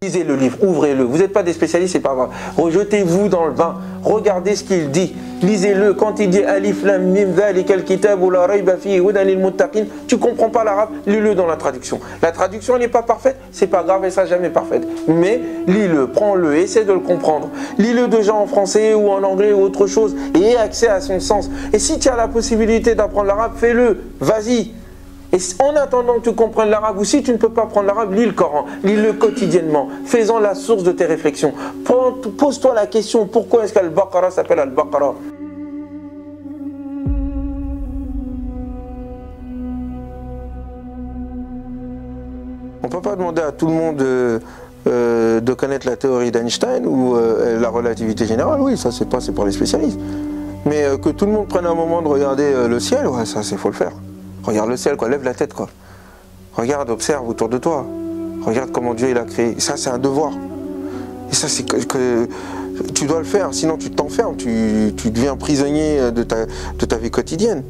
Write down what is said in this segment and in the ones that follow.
Lisez le livre, ouvrez-le. Vous n'êtes pas des spécialistes, c'est pas grave. Rejetez-vous dans le bain. Regardez ce qu'il dit. Lisez-le. Quand il dit Alif Lam Mim Dhalikal Kitab la Rayba Fihi Hudan lil Muttaqin, tu comprends pas l'arabe, lis-le dans la traduction. La traduction elle n'est pas parfaite, c'est pas grave, elle sera jamais parfaite. Mais lis-le, prends-le, essaie de le comprendre. Lis-le déjà en français ou en anglais ou autre chose et aie accès à son sens. Et si tu as la possibilité d'apprendre l'arabe, fais-le. Vas-y. Et en attendant que tu comprennes l'arabe, ou si tu ne peux pas prendre l'arabe, lis le Coran, lis-le quotidiennement, fais-en la source de tes réflexions. Pose-toi la question, pourquoi est-ce qu'Al-Baqarah s'appelle Al-Baqarah? On ne peut pas demander à tout le monde de connaître la théorie d'Einstein ou la relativité générale, oui, ça c'est pour les spécialistes. Mais que tout le monde prenne un moment de regarder le ciel, ouais, ça c'est faut le faire. Regarde le ciel, quoi, lève la tête, quoi. Regarde, observe autour de toi. Regarde comment Dieu il a créé. Et ça, c'est un devoir. Et ça, c'est que tu dois le faire, sinon tu t'enfermes, tu deviens prisonnier de ta vie quotidienne.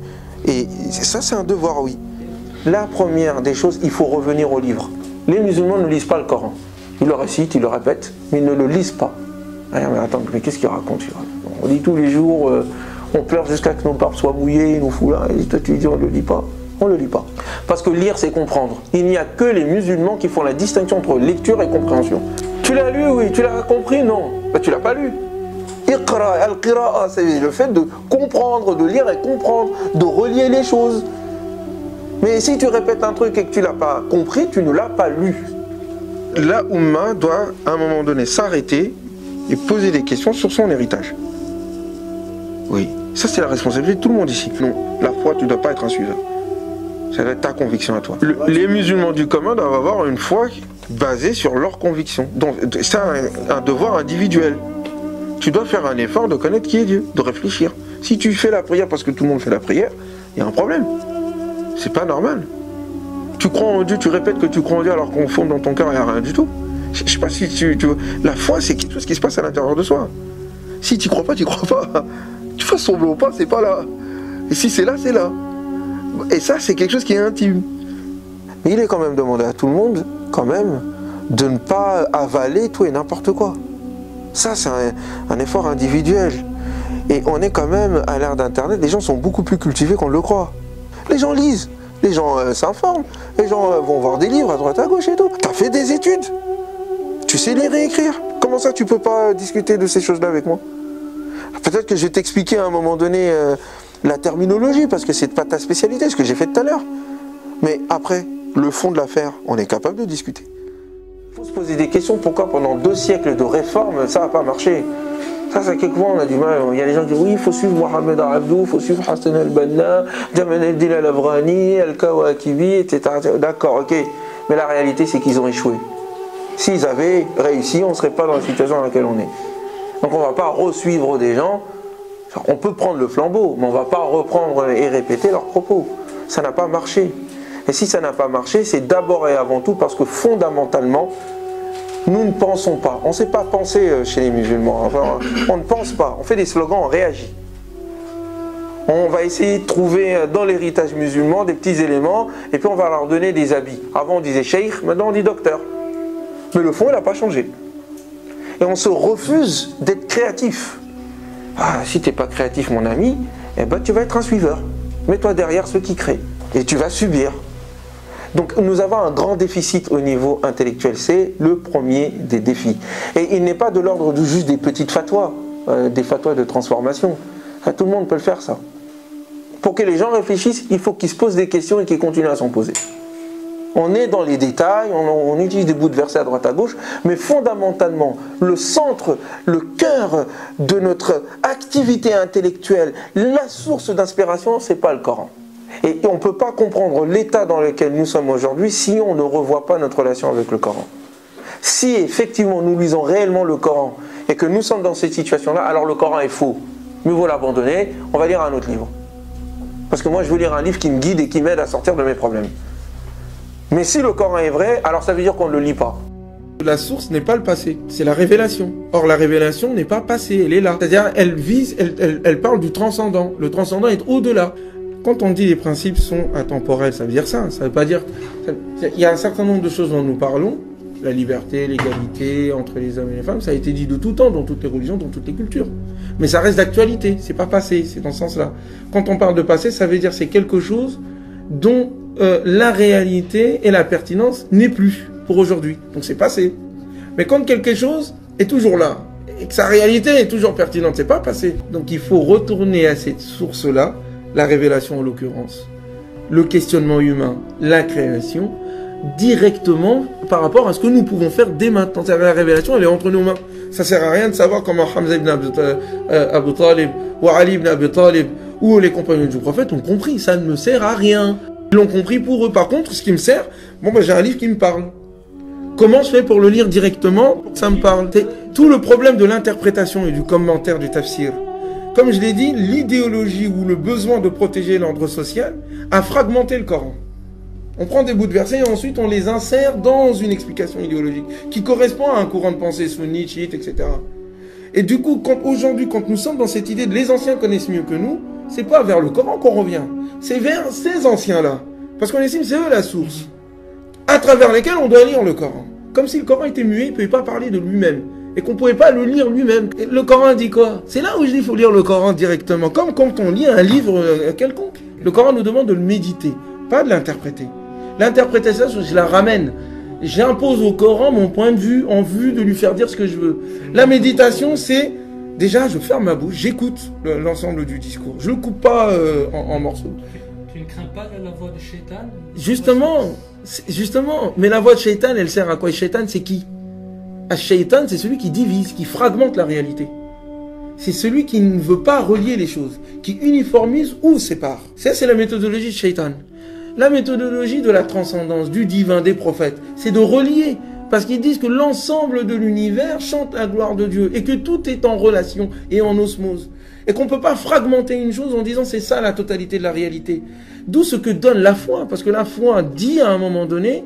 Et ça, c'est un devoir, oui. La première des choses, il faut revenir au livre. Les musulmans ne lisent pas le Coran. Ils le récitent, ils le répètent, mais ils ne le lisent pas. Ah, mais attends, mais qu'est-ce qu'il raconte? On lit tous les jours, on pleure jusqu'à ce que nos barbes soient mouillées, il nous fout là, et toi tu dis on ne le lit pas. On ne le lit pas. Parce que lire, c'est comprendre. Il n'y a que les musulmans qui font la distinction entre lecture et compréhension. Tu l'as lu, oui. Tu l'as compris, non. Ben, tu l'as pas lu. Iqra, al-qira'a, c'est le fait de comprendre, de lire et comprendre, de relier les choses. Mais si tu répètes un truc et que tu ne l'as pas compris, tu ne l'as pas lu. La Oumma doit, à un moment donné, s'arrêter et poser des questions sur son héritage. Oui. Ça, c'est la responsabilité de tout le monde ici. Non, la foi, tu ne dois pas être un suiveur. Ça doit être ta conviction à toi. Les musulmans du commun doivent avoir une foi basée sur leurs convictions. Donc, c'est un devoir individuel. Tu dois faire un effort de connaître qui est Dieu, de réfléchir. Si tu fais la prière parce que tout le monde fait la prière, il y a un problème. C'est pas normal. Tu crois en Dieu, tu répètes que tu crois en Dieu alors qu'au fond, dans ton cœur, il n'y a rien du tout. Je sais pas si tu la foi, c'est quelque chose qui se passe à l'intérieur de soi. Si tu crois pas, tu crois pas. Tu fasses semblant ou pas, c'est pas là. Et si c'est là, c'est là. Et ça, c'est quelque chose qui est intime. Mais il est quand même demandé à tout le monde, quand même, de ne pas avaler tout et n'importe quoi. Ça, c'est un effort individuel. Et on est quand même, à l'ère d'Internet, les gens sont beaucoup plus cultivés qu'on le croit. Les gens lisent, les gens s'informent, les gens vont voir des livres à droite à gauche et tout. Tu as fait des études. Tu sais lire et écrire. Comment ça, tu peux pas discuter de ces choses-là avec moi? Peut-être que je vais t'expliquer à un moment donné la terminologie, parce que c'est pas ta spécialité, ce que j'ai fait tout à l'heure. Mais après, le fond de l'affaire, on est capable de discuter. Il faut se poser des questions, pourquoi pendant 2 siècles de réformes, ça n'a pas marché? Ça, quelquefois, on a du mal. Il y a des gens qui disent, oui, il faut suivre Mohamed Abdou, il faut suivre Hassan al-Banna, Jamal el-Din al-Avrani, al-Kawakibi, etc. D'accord, ok. Mais la réalité, c'est qu'ils ont échoué. S'ils avaient réussi, on ne serait pas dans la situation dans laquelle on est. Donc on ne va pas re-suivre des gens. On peut prendre le flambeau, mais on ne va pas reprendre et répéter leurs propos. Ça n'a pas marché. Et si ça n'a pas marché, c'est d'abord et avant tout parce que fondamentalement, nous ne pensons pas. On ne sait pas penser chez les musulmans. Enfin, on ne pense pas. On fait des slogans, on réagit. On va essayer de trouver dans l'héritage musulman des petits éléments et puis on va leur donner des habits. Avant on disait cheikh, maintenant on dit docteur. Mais le fond, il n'a pas changé. Et on se refuse d'être créatif. Ah, si tu n'es pas créatif, mon ami, eh ben, tu vas être un suiveur. Mets-toi derrière ceux qui créent. Et tu vas subir. Donc nous avons un grand déficit au niveau intellectuel. C'est le premier des défis. Et il n'est pas de l'ordre de juste des petites fatwas, des fatwas de transformation. Ça, tout le monde peut le faire, ça. Pour que les gens réfléchissent, il faut qu'ils se posent des questions et qu'ils continuent à s'en poser. On est dans les détails, on utilise des bouts de versets à droite à gauche, mais fondamentalement, le centre, le cœur de notre activité intellectuelle, la source d'inspiration, c'est pas le Coran. Et on ne peut pas comprendre l'état dans lequel nous sommes aujourd'hui si on ne revoit pas notre relation avec le Coran. Si effectivement nous lisons réellement le Coran et que nous sommes dans cette situation-là, alors le Coran est faux. Mieux vaut l'abandonner, on va lire un autre livre. Parce que moi je veux lire un livre qui me guide et qui m'aide à sortir de mes problèmes. Mais si le Coran est vrai, alors ça veut dire qu'on ne le lit pas. La source n'est pas le passé, c'est la révélation. Or la révélation n'est pas passée, elle est là. C'est-à-dire elle parle du transcendant. Le transcendant est au-delà. Quand on dit les principes sont intemporels, ça veut dire ça. Ça veut pas dire... Il y a un certain nombre de choses dont nous parlons La liberté, l'égalité entre les hommes et les femmes, ça a été dit de tout temps, dans toutes les religions, dans toutes les cultures. Mais ça reste d'actualité, c'est pas passé, c'est dans ce sens-là. Quand on parle de passé, ça veut dire c'est quelque chose dont la réalité et la pertinence n'est plus pour aujourd'hui. Donc c'est passé. Mais quand quelque chose est toujours là, et que sa réalité est toujours pertinente, c'est pas passé. Donc il faut retourner à cette source-là, la révélation en l'occurrence, le questionnement humain, la création, directement par rapport à ce que nous pouvons faire dès maintenant. La révélation, elle est entre nos mains. Ça sert à rien de savoir comment Hamza ibn Abu Talib ou Ali ibn Abi Talib ou les compagnons du prophète ont compris. Ça ne me sert à rien. Ils l'ont compris pour eux. Par contre, ce qui me sert, j'ai un livre qui me parle. Comment je fais pour le lire directement? Ça me parle. C'est tout le problème de l'interprétation et du commentaire du tafsir. Comme je l'ai dit, l'idéologie ou le besoin de protéger l'ordre social a fragmenté le Coran. On prend des bouts de versets et ensuite on les insère dans une explication idéologique qui correspond à un courant de pensée sunnite, chiite, etc. Et du coup, aujourd'hui, quand nous sommes dans cette idée de les anciens connaissent mieux que nous, c'est pas vers le Coran qu'on revient, c'est vers ces anciens-là. Parce qu'on estime c'est eux la source, à travers lesquels on doit lire le Coran. Comme si le Coran était muet, il ne pouvait pas parler de lui-même. Et qu'on ne pouvait pas le lire lui-même. Et le Coran dit quoi? C'est là où je dis qu'il faut lire le Coran directement, comme quand on lit un livre quelconque. Le Coran nous demande de le méditer, pas de l'interpréter. L'interprétation, je la ramène. J'impose au Coran mon point de vue en vue de lui faire dire ce que je veux. La méditation, c'est déjà, je ferme ma bouche, j'écoute l'ensemble du discours. Je ne le coupe pas en morceaux. Tu ne crains pas la voix de Shaitan? Justement. Mais la voix de Shaitan, elle sert à quoi? Shaitan, c'est qui? Shaitan, c'est celui qui divise, qui fragmente la réalité. C'est celui qui ne veut pas relier les choses, qui uniformise ou sépare. Ça, c'est la méthodologie de Shaitan. La méthodologie de la transcendance, du divin, des prophètes, c'est de relier. Parce qu'ils disent que l'ensemble de l'univers chante la gloire de Dieu et que tout est en relation et en osmose. Et qu'on ne peut pas fragmenter une chose en disant c'est ça la totalité de la réalité. D'où ce que donne la foi. Parce que la foi dit à un moment donné,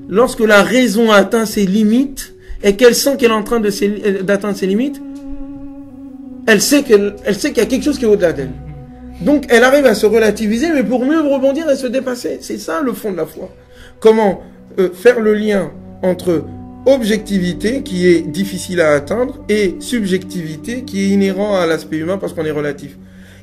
lorsque la raison atteint ses limites et qu'elle sent qu'elle est en train d'atteindre ses limites, elle sait qu'il y a quelque chose qui est au-delà d'elle. Donc elle arrive à se relativiser, mais pour mieux rebondir et se dépasser. C'est ça le fond de la foi. Comment faire le lien entre objectivité, qui est difficile à atteindre, et subjectivité, qui est inhérent à l'aspect humain parce qu'on est relatif.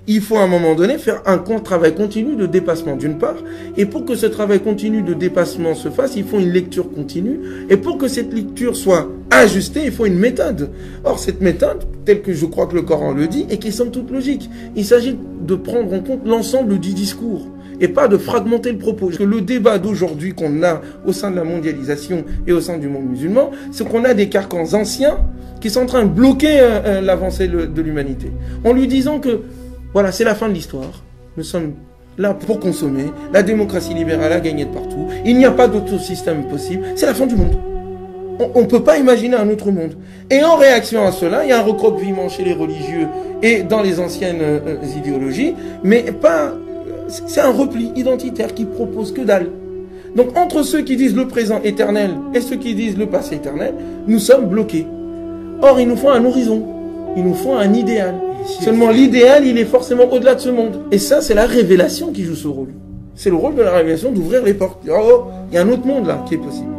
Il faut à un moment donné faire un travail continu de dépassement d'une part, et pour que ce travail continu de dépassement se fasse, il faut une lecture continue, et pour que cette lecture soit ajustée, il faut une méthode. Or, cette méthode, telle que je crois que le Coran le dit, et qui est somme toute logique, il s'agit de prendre en compte l'ensemble du discours, et pas de fragmenter le propos. Parce que le débat d'aujourd'hui qu'on a au sein de la mondialisation et au sein du monde musulman, c'est qu'on a des carcans anciens qui sont en train de bloquer l'avancée de l'humanité. En lui disant que voilà, c'est la fin de l'histoire. Nous sommes là pour consommer. La démocratie libérale a gagné de partout. Il n'y a pas d'autre système possible. C'est la fin du monde. On ne peut pas imaginer un autre monde. Et en réaction à cela, il y a un recroquevillement chez les religieux et dans les anciennes idéologies, mais pas. C'est un repli identitaire qui propose que dalle. Donc entre ceux qui disent le présent éternel et ceux qui disent le passé éternel, nous sommes bloqués. Or, il nous faut un horizon. Il nous faut un idéal. Seulement l'idéal, il est forcément au-delà de ce monde. Et ça, c'est la révélation qui joue ce rôle. C'est le rôle de la révélation d'ouvrir les portes. Oh, il y a un autre monde là qui est possible.